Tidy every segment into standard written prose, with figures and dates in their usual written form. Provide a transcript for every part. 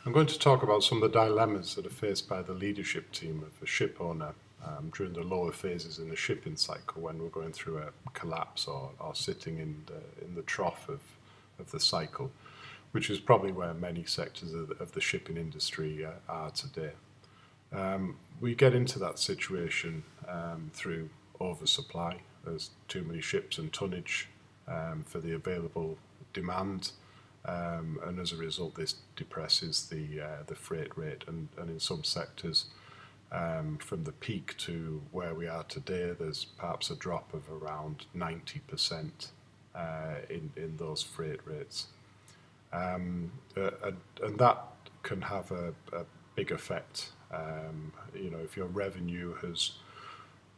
I'm going to talk about some of the dilemmas that are faced by the leadership team of a ship owner during the lower phases in the shipping cycle when we're going through a collapse or sitting in the trough of the cycle, which is probably where many sectors of the shipping industry are today. We get into that situation through oversupply. There's too many ships and tonnage for the available demand. And as a result, this depresses the freight rate, and in some sectors, from the peak to where we are today, there's perhaps a drop of around 90% in those freight rates, and that can have a big effect. If your revenue has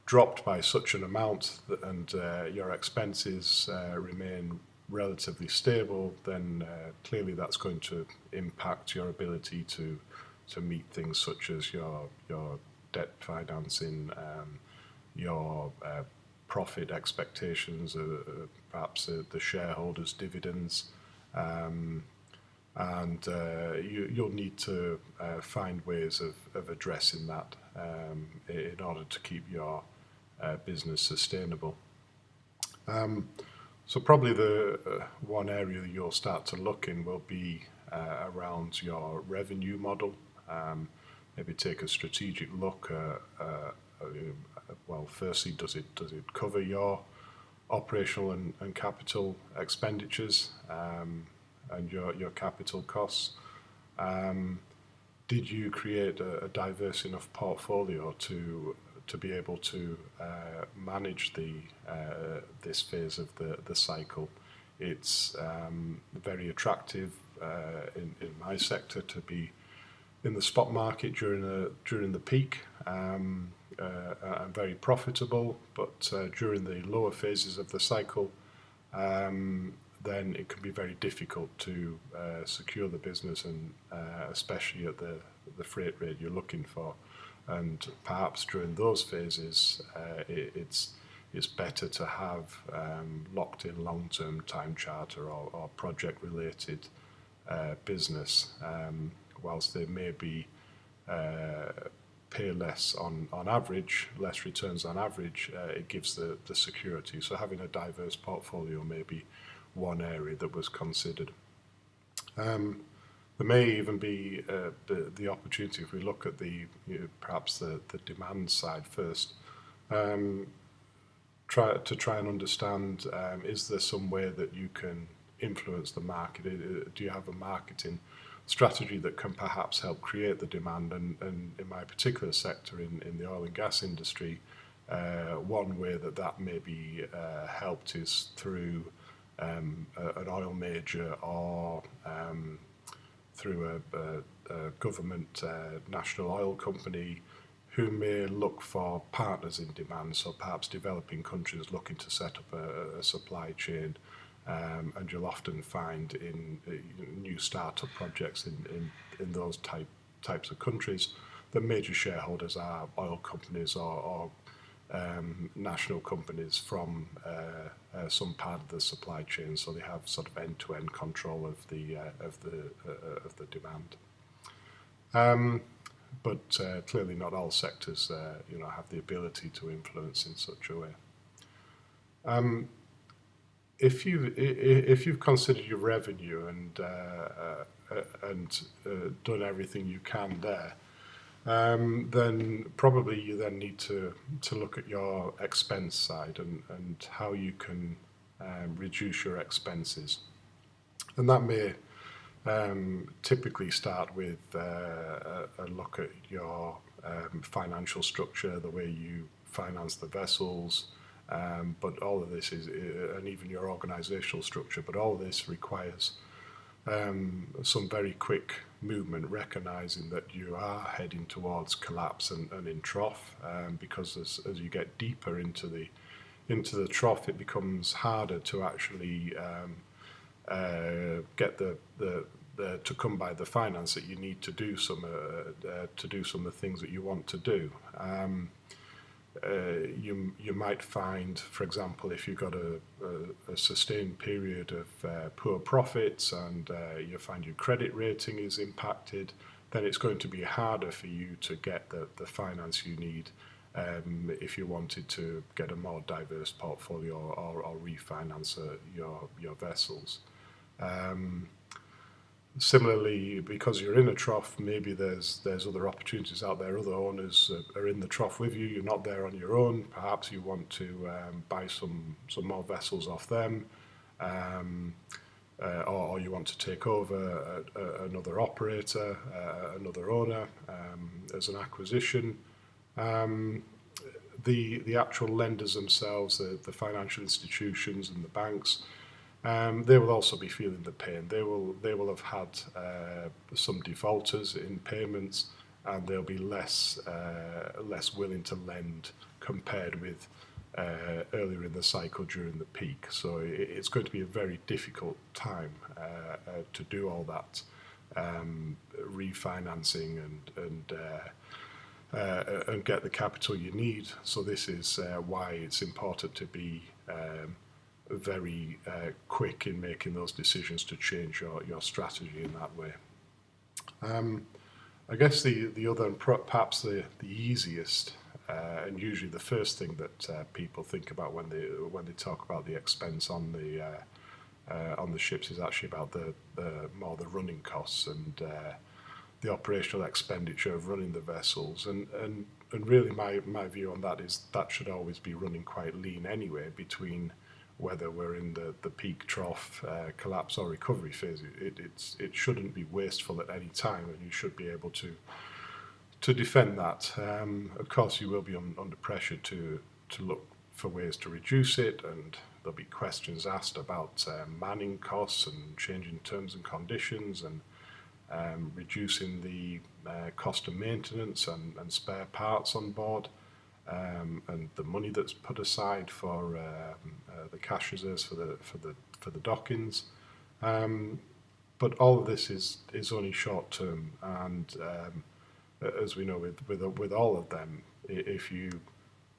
dropped by such an amount and your expenses remain relatively stable, then clearly that's going to impact your ability to meet things such as your debt financing, your profit expectations, perhaps the shareholders' dividends, and you'll need to find ways of addressing that in order to keep your business sustainable. So probably the one area that you'll start to look in will be around your revenue model. Maybe take a strategic look. Well, firstly, does it cover your operational and capital expenditures and your capital costs? Did you create a diverse enough portfolio to be able to manage this phase of the cycle? It's very attractive in my sector to be in the spot market during the peak, and very profitable. But during the lower phases of the cycle, then it can be very difficult to secure the business, and especially at the freight rate you're looking for. And perhaps during those phases, it's better to have locked in long-term time charter or project-related business, whilst they may be pay less on average, less returns on average, it gives the security. So having a diverse portfolio may be one area that was considered. There may even be the opportunity, if we look at perhaps the demand side first, try and understand, is there some way that you can influence the market? Do you have a marketing strategy that can perhaps help create the demand? And in my particular sector, in the oil and gas industry, one way that may be helped is through an oil major or through a government national oil company who may look for partners in demand, so perhaps developing countries looking to set up a supply chain, and you'll often find in new startup projects in those types of countries, the major shareholders are oil companies or national companies from some part of the supply chain, so they have sort of end-to-end control of the demand. But clearly, not all sectors, have the ability to influence in such a way. If you've considered your revenue and done everything you can there, then probably you then need to look at your expense side and how you can reduce your expenses. And that may typically start with a look at your financial structure, the way you finance the vessels, but all of this is, and even your organizational structure, but all of this requires some very quick movement, recognizing that you are heading towards collapse and in trough, because as you get deeper into the trough, it becomes harder to actually get to come by the finance that you need to do some of the things that you want to do. you might find, for example, if you've got a sustained period of poor profits and you find your credit rating is impacted, then it's going to be harder for you to get the finance you need if you wanted to get a more diverse portfolio or refinance your vessels. Similarly, because you're in a trough, maybe there's other opportunities out there. Other owners are in the trough with you. You're not there on your own. Perhaps you want to buy some more vessels off them, or you want to take over another operator, another owner as an acquisition. The actual lenders themselves, the financial institutions and the banks, they will also be feeling the pain. They will have had some defaulters in payments, and they'll be less willing to lend compared with earlier in the cycle during the peak. So it's going to be a very difficult time to do all that refinancing and get the capital you need. So this is why it's important to be very quick in making those decisions to change your strategy in that way. I guess the other and perhaps the easiest and usually the first thing that people think about when they talk about the expense on the ships is actually about the running costs and the operational expenditure of running the vessels, and really my view on that is that should always be running quite lean anyway, between whether we're in the peak, trough, collapse or recovery phase. It shouldn't be wasteful at any time, and you should be able to defend that. Of course, you will be under pressure to look for ways to reduce it, and there'll be questions asked about manning costs and changing terms and conditions, and reducing the cost of maintenance and spare parts on board, and the money that's put aside for the cash reserves for the dockings. But all of this is only short term, and as we know with all of them, if you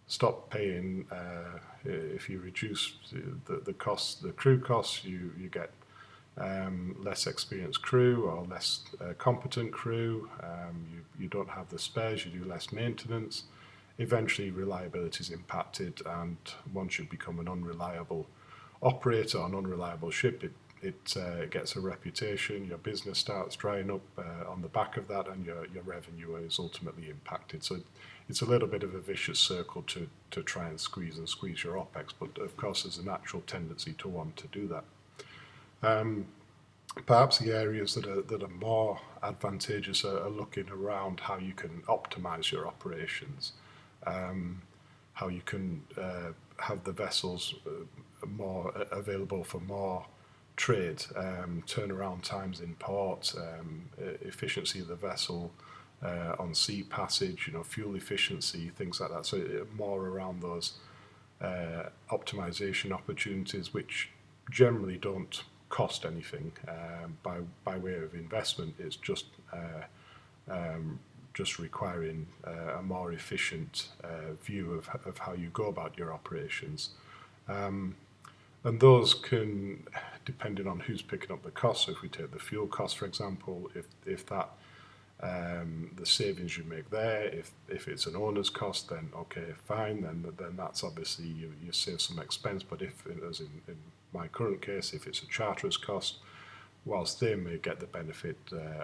stop paying, if you reduce the costs, the crew costs, you get less experienced crew or less competent crew. You don't have the spares, you do less maintenance. Eventually reliability is impacted, and once you become an unreliable operator on an unreliable ship, it gets a reputation. Your business starts drying up on the back of that, and your revenue is ultimately impacted. So it's a little bit of a vicious circle to try and squeeze your OPEX, but of course there's a natural tendency to want to do that. Perhaps the areas that are more advantageous are looking around how you can optimize your operations, how you can have the vessels more available for more trade, turnaround times in port, efficiency of the vessel on sea passage, fuel efficiency, things like that. So more around those optimization opportunities, which generally don't cost anything by way of investment. It's just requiring a more efficient view of how you go about your operations. And those can, depending on who's picking up the cost, so if we take the fuel cost, for example, if that the savings you make there, if it's an owner's cost, then okay, fine, then that's obviously you save some expense. But if, as in my current case, if it's a charterer's cost, whilst they may get the benefit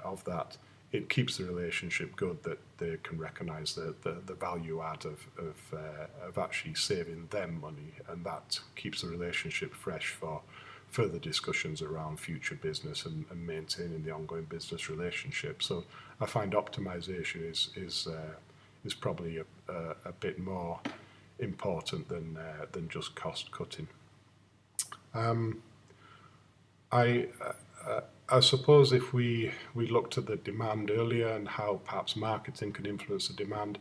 of that, it keeps the relationship good, that they can recognise the value add of actually saving them money, and that keeps the relationship fresh for further discussions around future business and maintaining the ongoing business relationship. So I find optimization is probably a bit more important than just cost cutting. I suppose if we looked at the demand earlier and how perhaps marketing can influence the demand,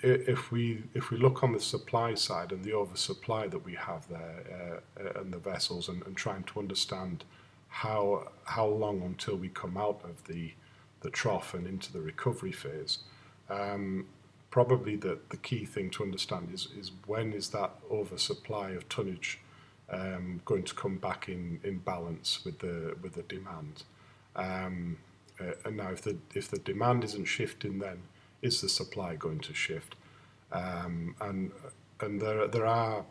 if we look on the supply side and the oversupply that we have there and the vessels, and trying to understand how long until we come out of the trough and into the recovery phase, probably the key thing to understand is when is that oversupply of tonnage going to come back in balance with the demand. And now if the demand isn't shifting, then is the supply going to shift? And there are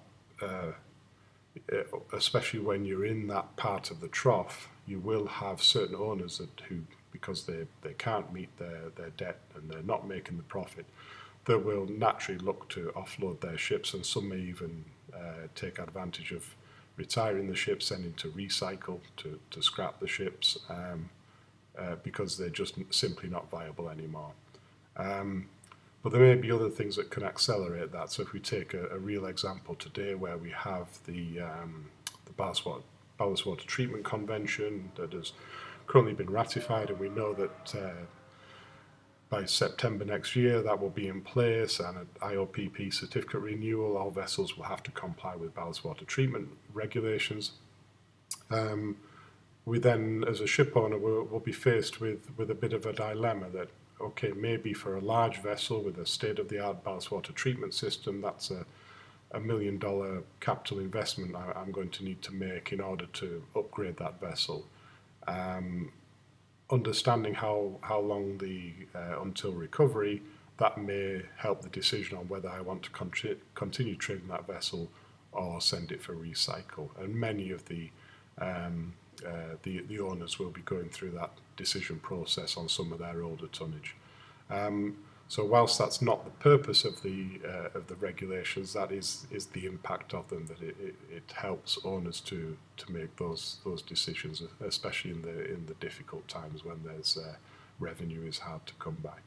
especially when you're in that part of the trough, you will have certain owners who, because they can't meet their debt and they're not making the profit, they will naturally look to offload their ships, and some may even take advantage of retiring the ships, sending to recycle, to scrap the ships, because they're just simply not viable anymore. But there may be other things that can accelerate that. So if we take a real example today where we have the ballast water treatment convention that has currently been ratified, and we know that by September next year that will be in place, and an IOPP certificate renewal, all vessels will have to comply with ballast water treatment regulations. We then, as a ship owner, will be faced with a bit of a dilemma that, okay, maybe for a large vessel with a state-of-the-art ballast water treatment system, that's a $1 million capital investment I'm going to need to make in order to upgrade that vessel. Understanding how long until recovery, that may help the decision on whether I want to continue trading that vessel or send it for recycle. And many of the owners will be going through that decision process on some of their older tonnage. So whilst that's not the purpose of the regulations, that is the impact of them, that it helps owners to make those decisions, especially in the difficult times when there's revenue is hard to come by.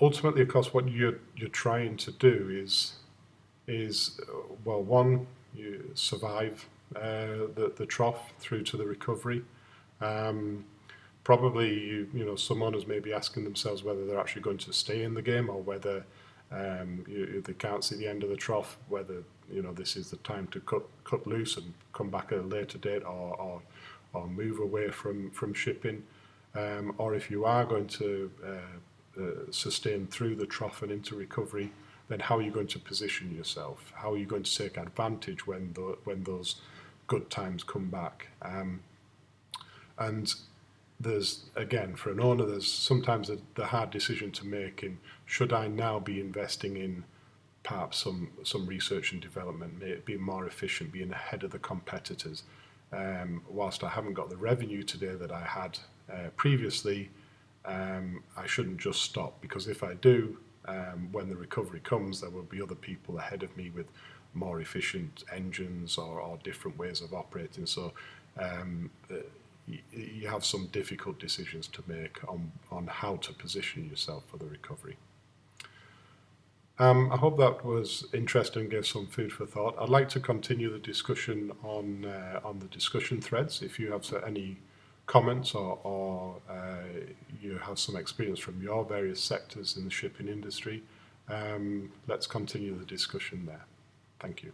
Ultimately, of course, what you're trying to do is well, one, you survive the trough through to the recovery. Probably, some owners may be asking themselves whether they're actually going to stay in the game, or whether they can't see the end of the trough, whether this is the time to cut loose and come back at a later date, or move away from shipping, or if you are going to sustain through the trough and into recovery, then how are you going to position yourself? How are you going to take advantage when those good times come back? And there's, again, for an owner, there's sometimes the hard decision to make in, should I now be investing in perhaps some research and development, may it be more efficient, being ahead of the competitors, whilst I haven't got the revenue today that I had previously, I shouldn't just stop, because if I do, when the recovery comes, there will be other people ahead of me with more efficient engines or different ways of operating. So you have some difficult decisions to make on how to position yourself for the recovery. I hope that was interesting and gave some food for thought. I'd like to continue the discussion on the discussion threads. If you have any comments or you have some experience from your various sectors in the shipping industry, let's continue the discussion there. Thank you.